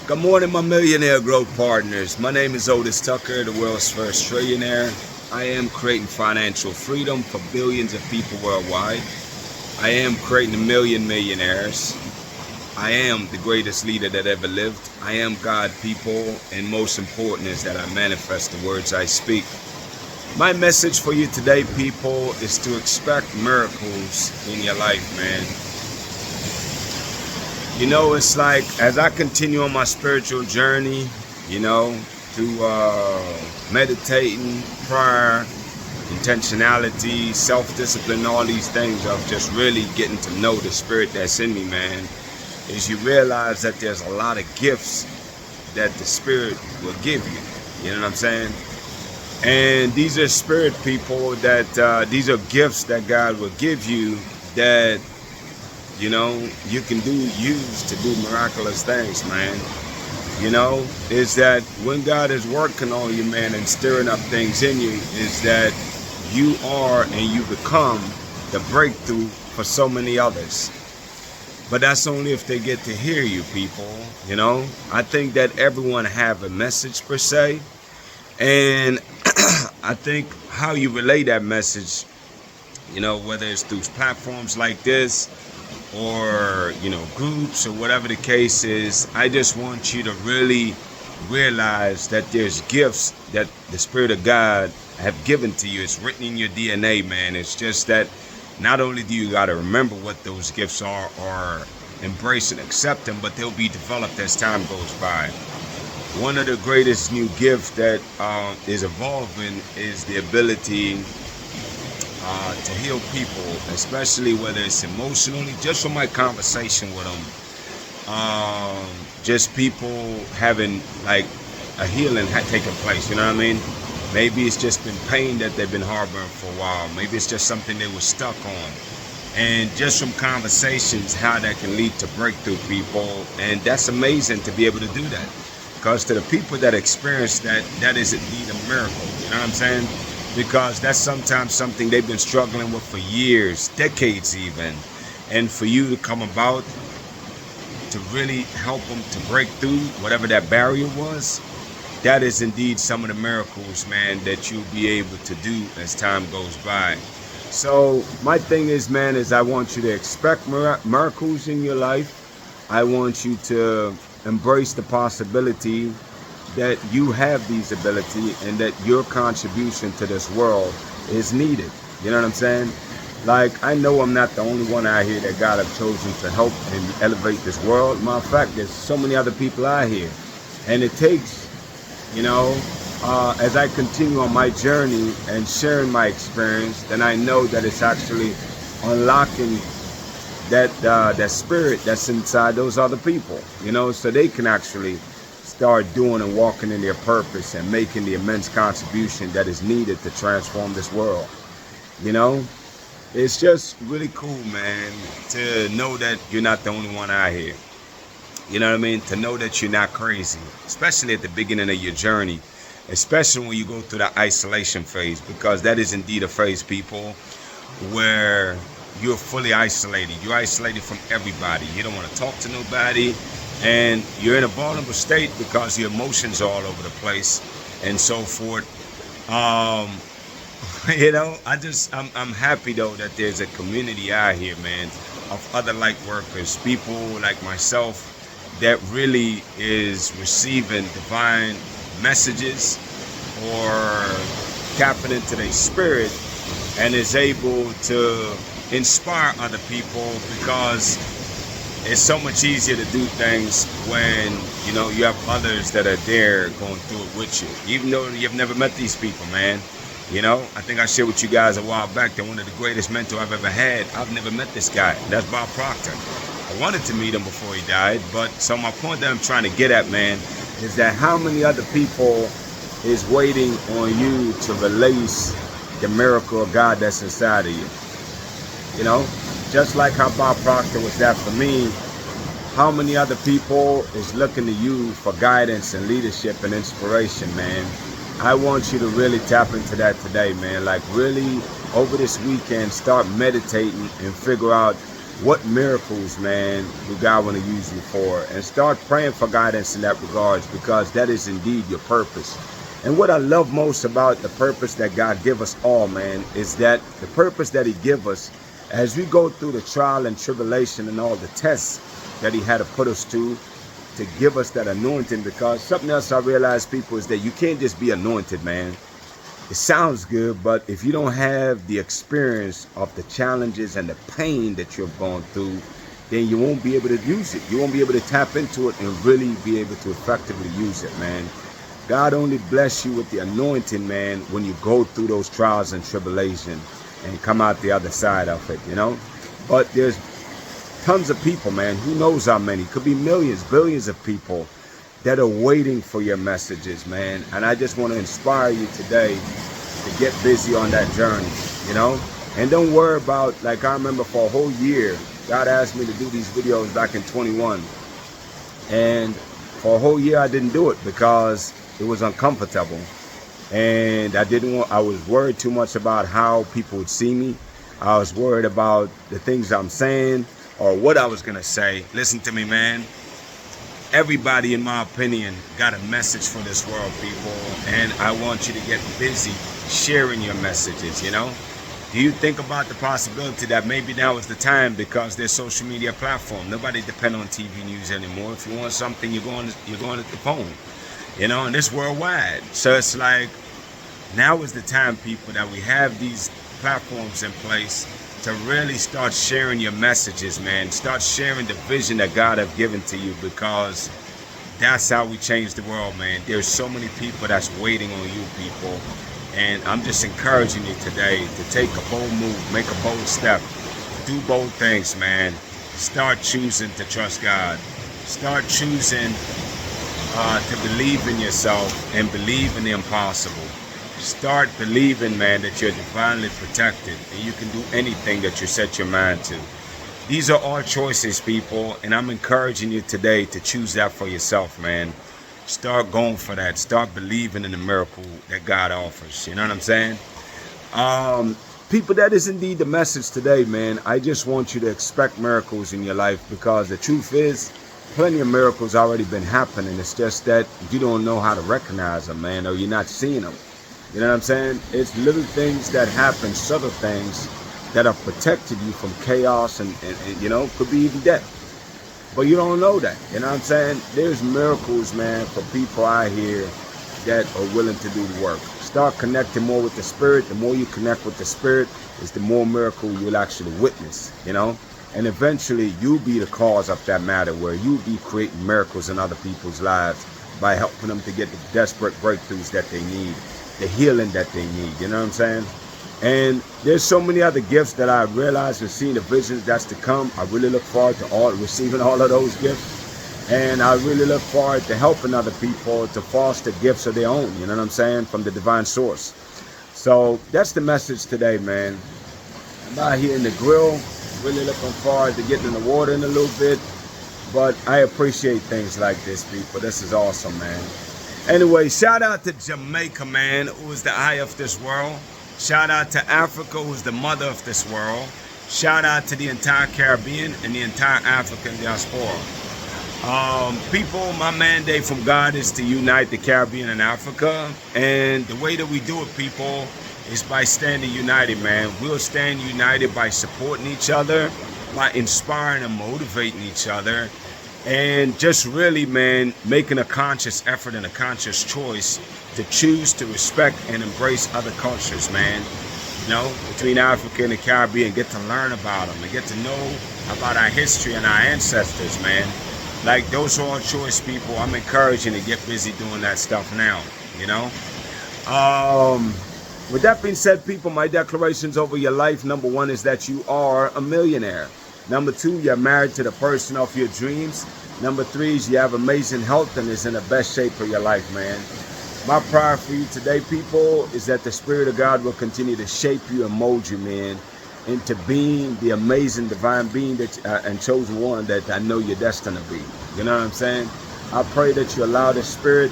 Good morning, my millionaire growth partners. My name is Otis Tucker, the world's first trillionaire. I am creating financial freedom for billions of people worldwide. I am creating a million millionaires. I am the greatest leader that ever lived. I am God, people, and most important is that I manifest the words I speak. My message for you today, people, is to expect miracles in your life, man. You know, it's like, as I continue on my spiritual journey, you know, through meditating, prayer, intentionality, self-discipline, all these things of just really getting to know the spirit that's in me, man, is you realize that there's a lot of gifts that the spirit will give you. You know what I'm saying? And these are spirit people that, these are gifts that God will give you that, you know, you can use to do miraculous things, man. You know, is that when God is working on you, man, and stirring up things in you, is that you are and you become the breakthrough for so many others. But that's only if they get to hear you, people. You know, I think that everyone have a message per se. And I think how you relay that message, you know, whether it's through platforms like this, or, you know, groups or whatever the case is, I just want you to really realize that there's gifts that the Spirit of God have given to you. It's written in your DNA, man. It's just that not only do you got to remember what those gifts are or embrace and accept them, but they'll be developed as time goes by. One of the greatest new gifts that is evolving is the ability to heal people, especially whether it's emotionally, just from my conversation with them, just people having like a healing taking place, you know what I mean? Maybe it's just been pain that they've been harboring for a while. Maybe it's just something they were stuck on. And just from conversations, how that can lead to breakthrough, people. And that's amazing to be able to do that. Because to the people that experience that, that is indeed a miracle, you know what I'm saying? Because that's sometimes something they've been struggling with for years, decades even. And for you to come about to really help them to break through whatever that barrier was, that is indeed some of the miracles, man, that you'll be able to do as time goes by. So my thing is, man, is I want you to expect miracles in your life. I want you to embrace the possibility that you have these ability and that your contribution to this world is needed. You know what I'm saying? Like, I know I'm not the only one out here that God have chosen to help and elevate this world. Matter of fact, there's so many other people out here. And it takes, you know, as I continue on my journey and sharing my experience, then I know that it's actually unlocking that spirit that's inside those other people, you know, so they can actually start doing and walking in their purpose and making the immense contribution that is needed to transform this world. You know, it's just really cool, man, to know that you're not the only one out here. You know what I mean? To know that you're not crazy, especially at the beginning of your journey, especially when you go through the isolation phase, because that is indeed a phase, people, where you're fully isolated. You're isolated from everybody. You don't want to talk to nobody. And you're in a vulnerable state because your emotions are all over the place and so forth. You know, I'm happy though that there's a community out here, man, of other light workers, people like myself that really is receiving divine messages or tapping into their spirit and is able to inspire other people, because it's so much easier to do things when, you know, you have others that are there going through it with you. Even though you've never met these people, man. You know, I think I shared with you guys a while back that one of the greatest mentors I've ever had, I've never met this guy. That's Bob Proctor. I wanted to meet him before he died. But so my point that I'm trying to get at, man, is that how many other people is waiting on you to release the miracle of God that's inside of you? You know, just like how Bob Proctor was that for me, how many other people is looking to you for guidance and leadership and inspiration, man? I want you to really tap into that today, man. Like, really, over this weekend, start meditating and figure out what miracles, man, do God want to use you for? And start praying for guidance in that regards, because that is indeed your purpose. And what I love most about the purpose that God give us all, man, is that the purpose that he give us as we go through the trial and tribulation and all the tests that he had to put us to give us that anointing. Because something else I realize, people, is that you can't just be anointed, man. It sounds good, but if you don't have the experience of the challenges and the pain that you've gone through, then you won't be able to use it. You won't be able to tap into it and really be able to effectively use it, man. God only bless you with the anointing, man, when you go through those trials and tribulation and come out the other side of it, you know. But there's tons of people, man, who knows how many, could be millions, billions of people that are waiting for your messages, man. And I just want to inspire you today to get busy on that journey, you know. And don't worry about, like, I remember for a whole year, God asked me to do these videos back in 21. And for a whole year, I didn't do it because it was uncomfortable. And I was worried too much about how people would see me. I was worried about the things I'm saying or what I was going to say. Listen to me, man. Everybody, in my opinion, got a message for this world, people. And I want you to get busy sharing your messages, you know. Do you think about the possibility that maybe now is the time, because there's social media platform? Nobody depend on TV news anymore. If you want something, you're going at the phone, you know, and it's worldwide. So it's like, now is the time, people, that we have these platforms in place to really start sharing your messages, man. Start sharing the vision that God have given to you, because that's how we change the world, man. There's so many people that's waiting on you, people. And I'm just encouraging you today to take a bold move, make a bold step, do bold things, man. Start choosing to trust God. Start choosing to believe in yourself and believe in the impossible. Start believing, man, that you're divinely protected and you can do anything that you set your mind to. These are all choices, people, and I'm encouraging you today to choose that for yourself, man. Start going for that. Start believing in the miracle that God offers. You know what I'm saying? People, that is indeed the message today, man. I just want you to expect miracles in your life, because the truth is, plenty of miracles already been happening. It's just that you don't know how to recognize them, man, or you're not seeing them. You know what I'm saying? It's little things that happen, subtle things that have protected you from chaos and you know, could be even death. But you don't know that. You know what I'm saying? There's miracles, man, for people out here that are willing to do the work. Start connecting more with the Spirit. The more you connect with the Spirit, is the more miracle you'll actually witness, you know? And eventually, you'll be the cause of that matter, where you'll be creating miracles in other people's lives by helping them to get the desperate breakthroughs that they need, the healing that they need, you know what I'm saying? And there's so many other gifts that I realized and seeing the visions that's to come. I really look forward to receiving all of those gifts. And I really look forward to helping other people to foster gifts of their own, you know what I'm saying, from the divine source. So that's the message today, man. I'm out here in the grill, really looking forward to getting in the water in a little bit. But I appreciate things like this, people. This is awesome, man. Anyway, shout out to Jamaica, man, who is the eye of this world. Shout out to Africa, who's the mother of this world. Shout out to the entire Caribbean and the entire African diaspora. People, my mandate from God is to unite the Caribbean and Africa. And the way that we do it, people, is by standing united, man. We'll stand united by supporting each other, by inspiring and motivating each other. And just really, man, making a conscious effort and a conscious choice to choose to respect and embrace other cultures, man. You know, between Africa and the Caribbean, get to learn about them and get to know about our history and our ancestors, man. Like, those are all choice, people. I'm encouraging to get busy doing that stuff now, you know. With that being said, people, my declarations over your life: number one is that you are a millionaire. Number two, you're married to the person of your dreams. Number three is you have amazing health and is in the best shape of your life, man. My prayer for you today, people, is that the Spirit of God will continue to shape you and mold you, man, into being the amazing divine being that and chosen one that I know you're destined to be. You know what I'm saying? I pray that you allow the Spirit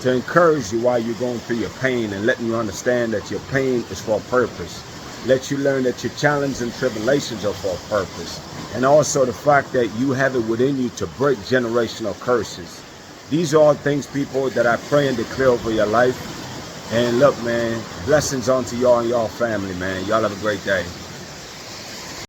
to encourage you while you're going through your pain and letting you understand that your pain is for a purpose. Let you learn that your challenges and tribulations are for a purpose. And also the fact that you have it within you to break generational curses. These are all things, people, that I pray and declare over your life. And look, man, blessings onto y'all and y'all family, man. Y'all have a great day.